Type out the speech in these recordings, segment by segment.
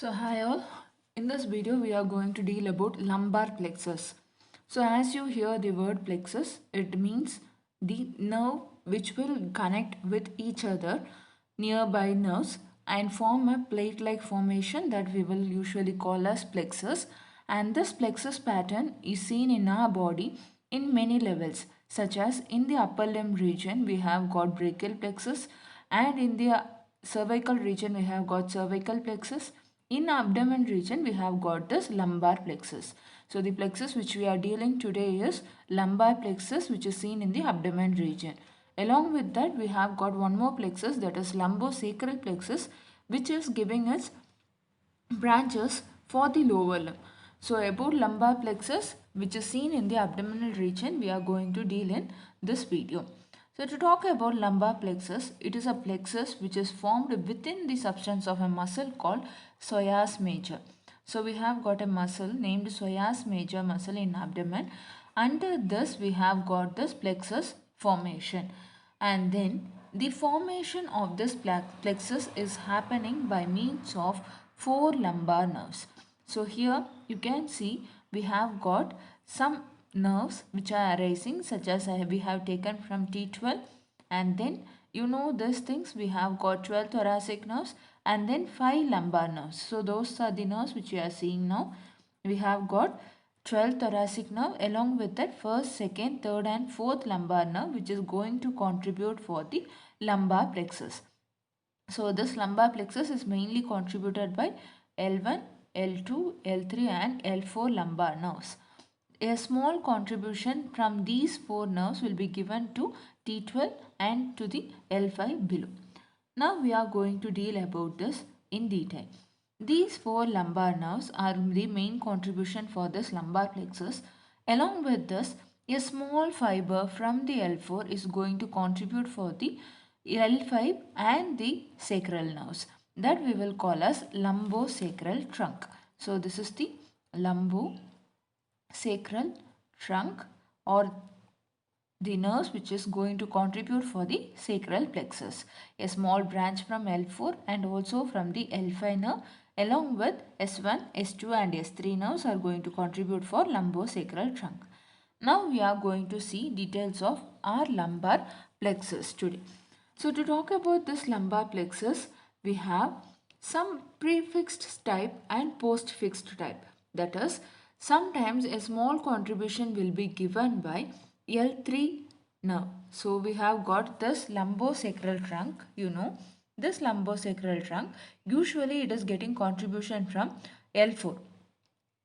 So hi all, in this video we are going to deal about lumbar plexus. So as you hear the word plexus, it means the nerve which will connect with each other nearby nerves and form a plate-like formation that we will usually call as plexus. And this plexus pattern is seen in our body in many levels, such as in the upper limb region we have got brachial plexus, and in the cervical region we have got cervical plexus. In abdomen region we have got this lumbar plexus. So the plexus which we are dealing today is lumbar plexus, which is seen in the abdomen region. Along with that we have got one more plexus, that is lumbosacral plexus, which is giving us branches for the lower limb. So about lumbar plexus, which is seen in the abdominal region, we are going to deal in this video. So to talk about lumbar plexus, it is a plexus which is formed within the substance of a muscle called psoas major. So we have got a muscle named psoas major muscle in abdomen. Under this we have got this plexus formation, and then the formation of this plexus is happening by means of four lumbar nerves. So here you can see we have got some nerves which are arising, such as we have taken from T12, and then you know these things, we have got 12 thoracic nerves and then 5 lumbar nerves. So those are the nerves which we are seeing now. We have got 12 thoracic nerve, along with that first, second, third and fourth lumbar nerve, which is going to contribute for the lumbar plexus. So this lumbar plexus is mainly contributed by L1, L2, L3 and L4 lumbar nerves. A small contribution from these four nerves will be given to T12 and to the L5 below. Now we are going to deal about this in detail. These four lumbar nerves are the main contribution for this lumbar plexus. Along with this, a small fiber from the L4 is going to contribute for the L5 and the sacral nerves, that we will call as lumbosacral trunk. So this is the lumbosacral trunk, or the nerves which is going to contribute for the sacral plexus. A small branch from L4 and also from the L5 nerve, along with S1, S2 and S3 nerves are going to contribute for lumbosacral trunk. Now we are going to see details of our lumbar plexus today. So to talk about this lumbar plexus, we have some prefixed type and postfixed type. That is, sometimes a small contribution will be given by L3 nerve. So we have got this lumbosacral trunk, this lumbosacral trunk, usually it is getting contribution from L4.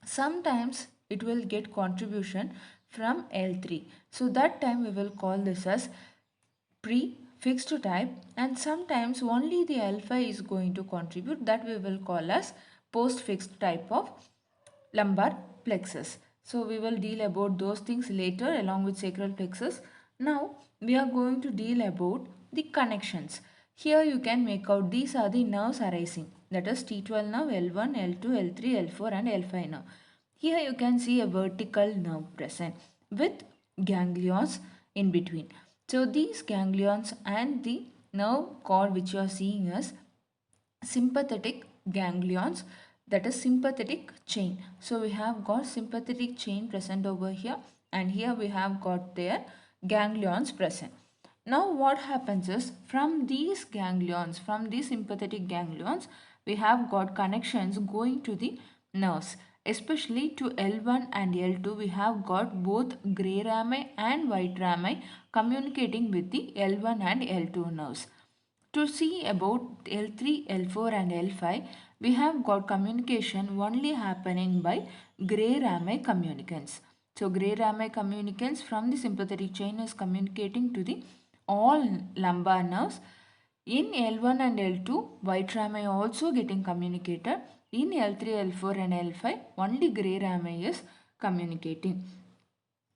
Sometimes it will get contribution from L3. So that time we will call this as prefixed type, and sometimes only the alpha is going to contribute, that we will call as postfixed type of lumbar plexus. So we will deal about those things later along with sacral plexus. Now we are going to deal about the connections. Here you can make out these are the nerves arising, that is T12 nerve, L1, L2, L3, L4 and L5 nerve. Here you can see a vertical nerve present with ganglions in between. So these ganglions and the nerve cord which you are seeing is sympathetic ganglions, that is sympathetic chain. So we have got sympathetic chain present over here, and here we have got their ganglions present. Now what happens is, from these ganglions, from these sympathetic ganglions, we have got connections going to the nerves. Especially to L1 and L2, we have got both grey rami and white rami communicating with the L1 and L2 nerves. To see about L3, L4 and L5, we have got communication only happening by grey rami communicants. So grey rami communicants from the sympathetic chain is communicating to the all lumbar nerves. In L1 and L2, white rami also getting communicated. In L3, L4 and L5, only grey rami is communicating.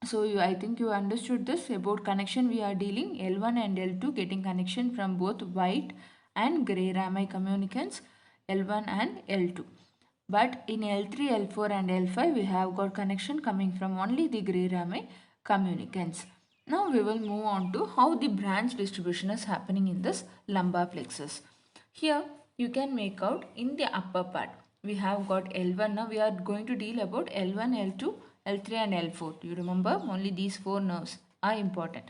So I think you understood this about connection we are dealing. L1 and L2 getting connection from both white and grey rami communicants, L1 and L2. But in L3, L4 and L5 we have got connection coming from only the grey rami communicants. Now we will move on to how the branch distribution is happening in this lumbar plexus. Here you can make out in the upper part. we have got L1. Now we are going to deal about L1, L2, L3 and L4. You remember only these four nerves are important.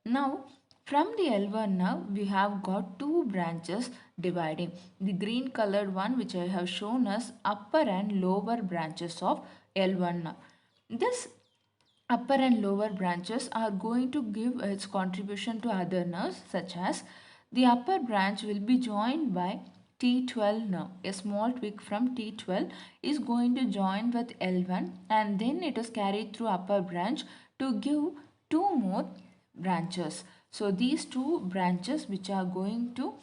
Now from the L1 nerve we have got two branches dividing. The green colored one which I have shown as upper and lower branches of L1 nerve. This upper and lower branches are going to give its contribution to other nerves, such as the upper branch will be joined by T12 nerve. A small twig from T12 is going to join with L1 and then it is carried through upper branch to give two more branches. So these two branches which are going to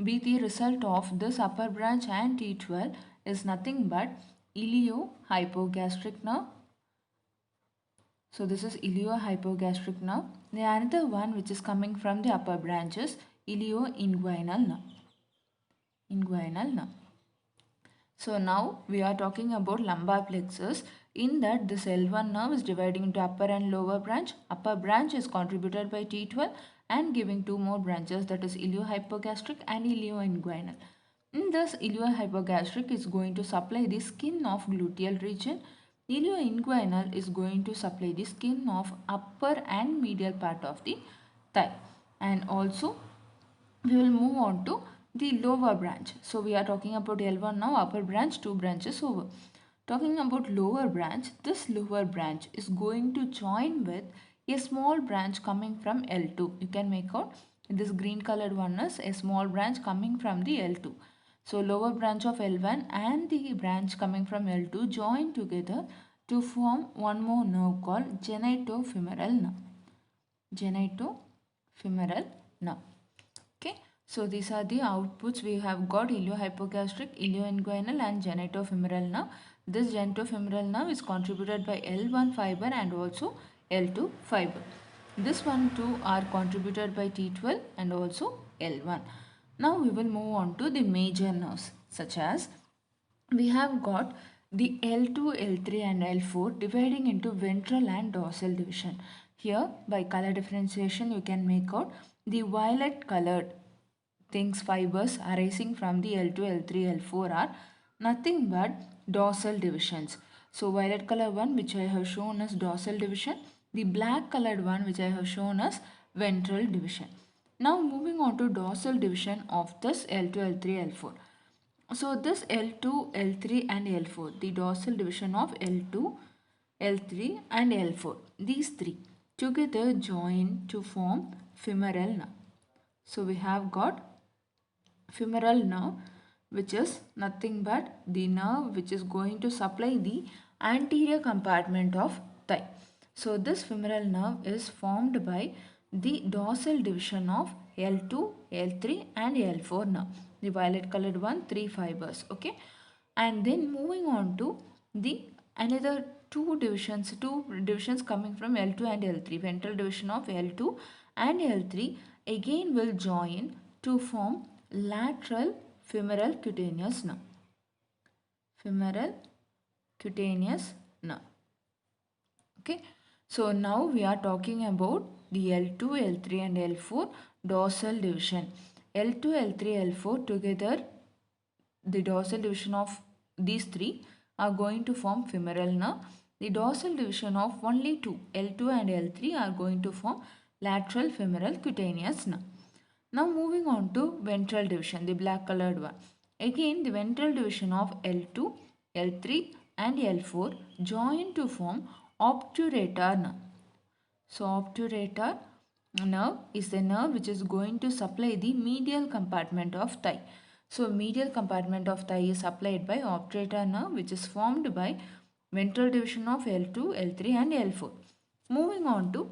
be the result of this upper branch and T12 is nothing but iliohypogastric nerve. So this is iliohypogastric nerve. The another one which is coming from the upper branches, ilioinguinal nerve. Inguinal nerve. So now we are talking about lumbar plexus. In that this L1 nerve is dividing into upper and lower branch. Upper branch is contributed by T12 and giving two more branches, that is iliohypogastric and ilioinguinal. In this iliohypogastric is going to supply the skin of gluteal region. Ilioinguinal is going to supply the skin of upper and medial part of the thigh. And also we will move on to the lower branch. So we are talking about L1 now, upper branch, two branches over. Talking about lower branch, this lower branch is going to join with a small branch coming from L2. You can make out this green colored one is a small branch coming from the L2. So lower branch of L1 and the branch coming from L2 join together to form one more nerve called genitofemoral nerve. Genitofemoral nerve. Okay. So these are the outputs. We have got iliohypogastric, ilioinguinal and genitofemoral nerve. This genitofemoral nerve is contributed by L1 fiber and also L2 fiber. This one too are contributed by T12 and also L1. Now we will move on to the major nerves, such as we have got the L2, L3 and L4 dividing into ventral and dorsal division. Here by color differentiation you can make out the violet colored things, fibers arising from the L2, L3, L4 are nothing but dorsal divisions. So violet color one which I have shown as dorsal division, the black colored one which I have shown as ventral division. Now moving on to dorsal division of this L2, L3, L4. So this L2, L3 and L4, the dorsal division of L2, L3 and L4, these three together join to form femoral nerve. So we have got femoral nerve, which is nothing but the nerve which is going to supply the anterior compartment of thigh. So this femoral nerve is formed by the dorsal division of L2, L3 and L4 nerve. The violet colored one, three fibers. Okay. And then moving on to the another two divisions coming from L2 and L3. Ventral division of L2 and L3 again will join to form lateral femoral cutaneous nerve. Femoral cutaneous nerve. Okay. So now we are talking about the L2, L3 and L4 dorsal division. L2, L3, L4 together, the dorsal division of these three are going to form femoral nerve. The dorsal division of only two, L2 and L3 are going to form lateral femoral cutaneous nerve. Now moving on to ventral division, the black colored one. Again the ventral division of L2, L3 and L4 join to form obturator nerve. So obturator nerve is the nerve which is going to supply the medial compartment of thigh. So medial compartment of thigh is supplied by obturator nerve, which is formed by ventral division of L2, L3 and L4. Moving on to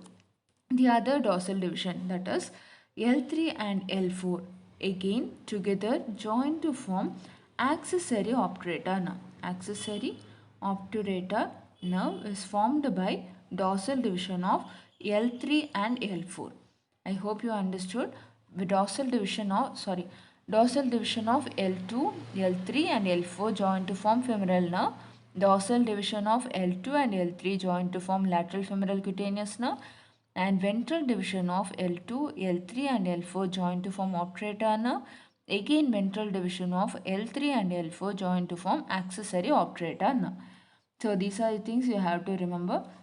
the other dorsal division, that is L3 and L4 again together join to form accessory obturator nerve. Accessory obturator nerve is formed by dorsal division of L3 and L4. I hope you understood. The dorsal division of L2, L3 and L4 join to form femoral nerve. Dorsal division of L2 and L3 join to form lateral femoral cutaneous nerve. And ventral division of L2, L3 and L4 join to form obturator nerve. Again, ventral division of L3 and L4 join to form accessory obturator nerve. So these are the things you have to remember.